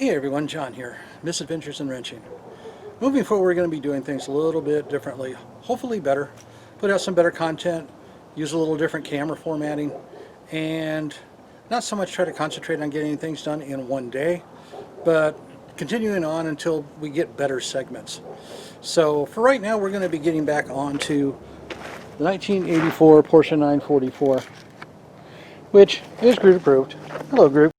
Hey everyone, John here, Misadventures in Wrenching. Moving forward, we're going to be doing things a little bit differently, hopefully better, put out some better content, use a little different camera formatting, and not so much try to concentrate on getting things done in one day, but continuing on until we get better segments. So for right now, we're going to be getting back onto the 1984 Porsche 944, which is group approved. Hello group.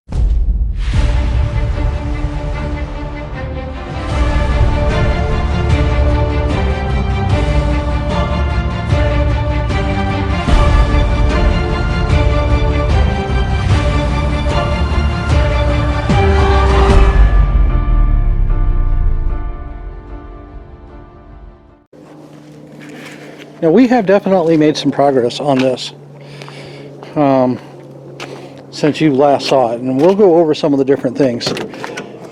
Now we have definitely made some progress on this since you last saw it, and we'll go over some of the different things.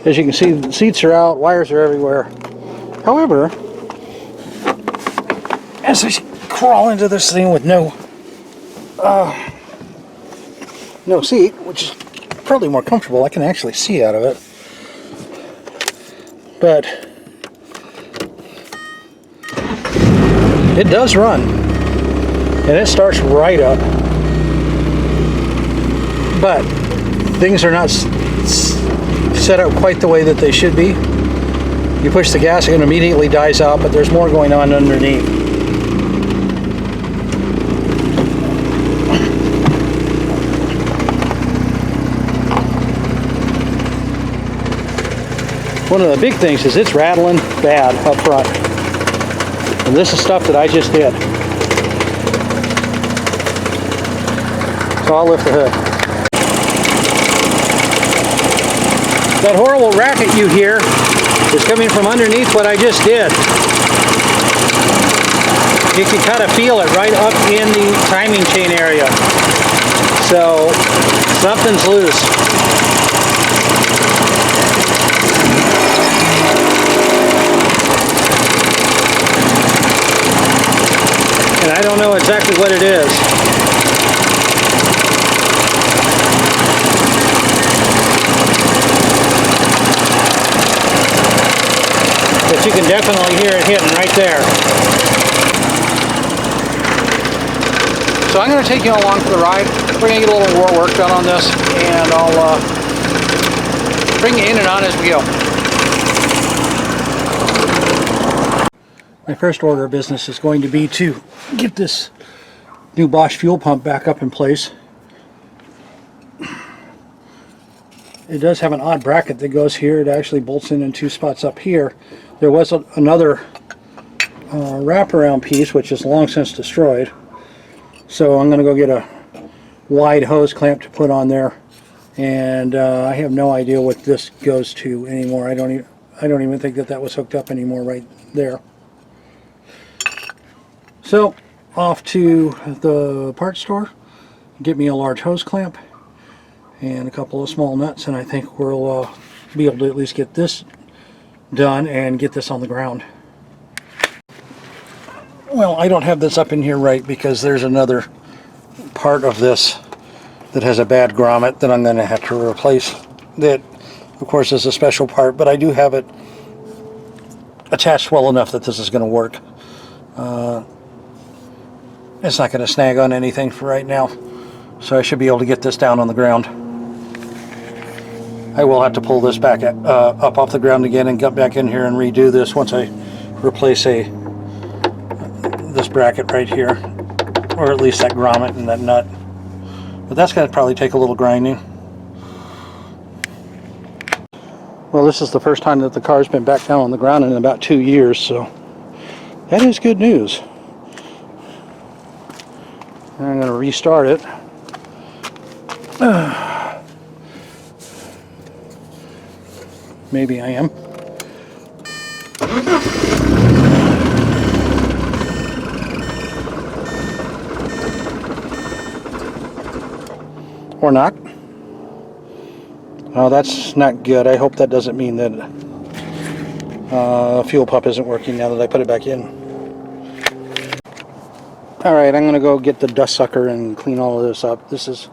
As you can see, the seats are out, wires are everywhere. However, as I crawl into this thing with no seat, which is probably more comfortable, I can actually see out of it. But it does run, and it starts right up, but things are not set up quite the way that they should be. You push the gas, it immediately dies out, but there's more going on underneath. One of the big things is it's rattling bad up front. And this is stuff that I just did. So I'll lift the hood. That horrible racket you hear is coming from underneath what I just did. You can kind of feel it right up in the timing chain area. So something's loose. And I don't know exactly what it is. But you can definitely hear it hitting right there. So I'm going to take you along for the ride. We're going to get a little more work done on this, and I'll bring you in and on as we go. My first order of business is going to be to get this new Bosch fuel pump back up in place. It does have an odd bracket that goes here. It actually bolts in two spots up here. There was another wraparound piece which is long since destroyed. So I'm going to go get a wide hose clamp to put on there. And I have no idea what this goes to anymore. I don't even think that was hooked up anymore right there. So, off to the parts store, get me a large hose clamp and a couple of small nuts, and I think we'll be able to at least get this done and get this on the ground. Well, I don't have this up in here right because there's another part of this that has a bad grommet that I'm going to have to replace. That, of course, is a special part, but I do have it attached well enough that this is going to work. It's not going to snag on anything for right now, so I should be able to get this down on the ground. I will have to pull this back up off the ground again and get back in here and redo this once I replace this bracket right here, or at least that grommet and that nut. But that's going to probably take a little grinding. Well, this is the first time that the car's been back down on the ground in about 2 years, so that is good news. I'm going to restart it. Maybe I am. Or not. Oh, that's not good. I hope that doesn't mean that fuel pump isn't working now that I put it back in. Alright, I'm going to go get the dust sucker and clean all of this up. This has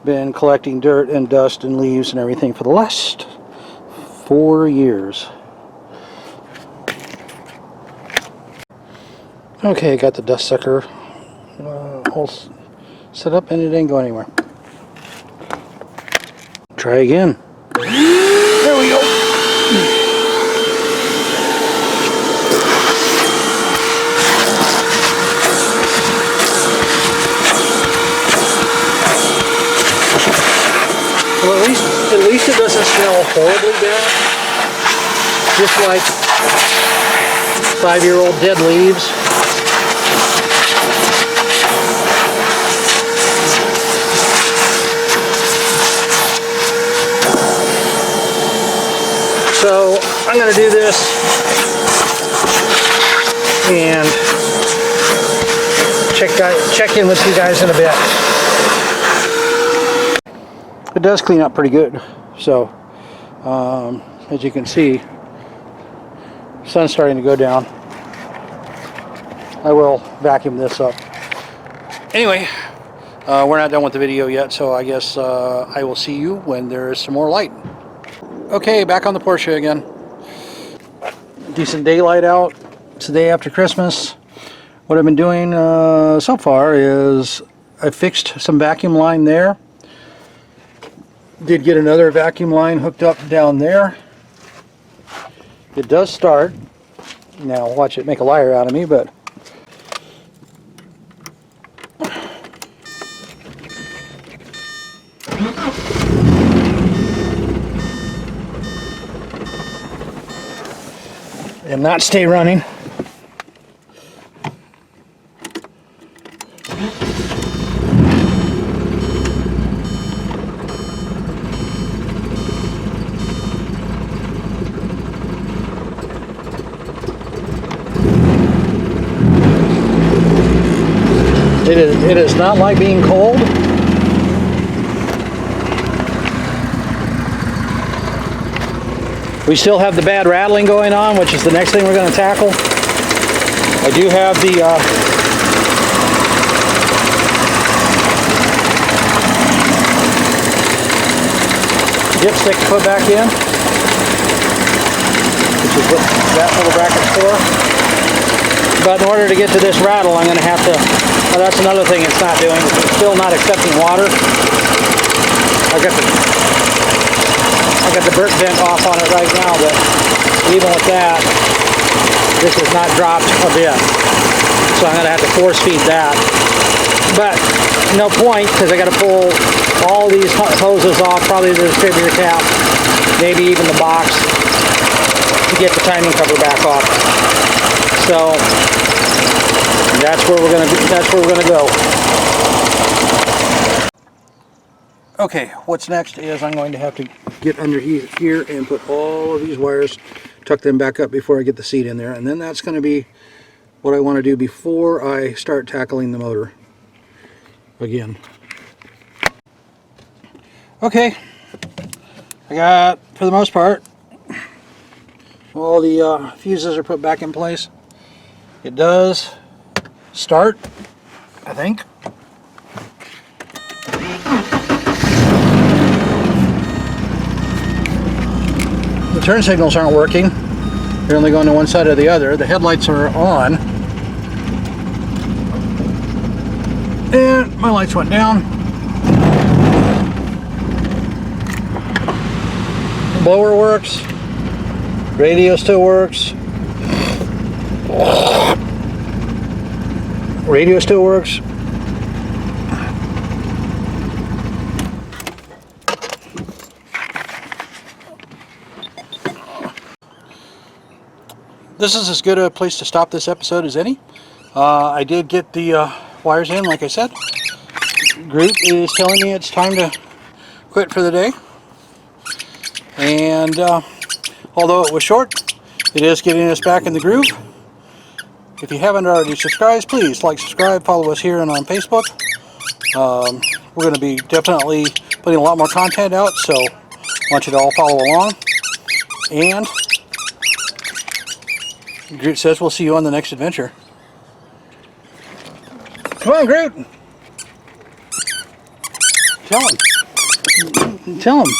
been collecting dirt and dust and leaves and everything for the last 4 years. Okay, got the dust sucker all set up and it didn't go anywhere. Try again. There we go. Well, at least it doesn't smell horribly bad. Just like 5-year-old dead leaves. So I'm going to do this and check in with you guys in a bit. It does clean up pretty good. So as you can see, sun's starting to go down. I will vacuum this up. Anyway, we're not done with the video yet, so I guess I will see you when there is some more light. Okay, back on the Porsche again. Decent daylight out. It's the day after Christmas. What I've been doing so far is I fixed some vacuum line there. Did get another vacuum line hooked up down there. It does start. Now watch it make a liar out of me, but and not stay running. It is not like being cold. We still have the bad rattling going on, which is the next thing we're going to tackle. I do have the dipstick to put back in, which is what that little bracket's for. But in order to get to this rattle, I'm going to have to, well, that's another thing it's not doing. It's still not accepting water. I got the burnt vent off on it right now, but even with that, this has not dropped a bit. So I'm going to have to force feed that. But no point, because I got to pull all these hoses off, probably the distributor cap, maybe even the box, to get the timing cover back off. So that's where we're gonna go. Okay, what's next is I'm going to have to get under here and put all of these wires, tuck them back up before I get the seat in there, and then that's going to be what I want to do before I start tackling the motor again. Okay, I got, for the most part, all the fuses are put back in place. It does start, I think. The turn signals aren't working. They're only going to one side or the other. The headlights are on. And my lights went down. The blower works. Radio still works. Radio still works. This is as good a place to stop this episode as any. I did get the wires in, like I said. Groot is telling me it's time to quit for the day. And although it was short, it is getting us back in the groove. If you haven't already subscribed, please like, subscribe, follow us here and on Facebook. We're going to be definitely putting a lot more content out, so I want you to all follow along. And Groot says we'll see you on the next adventure. Come on, Groot! Tell him. Tell him.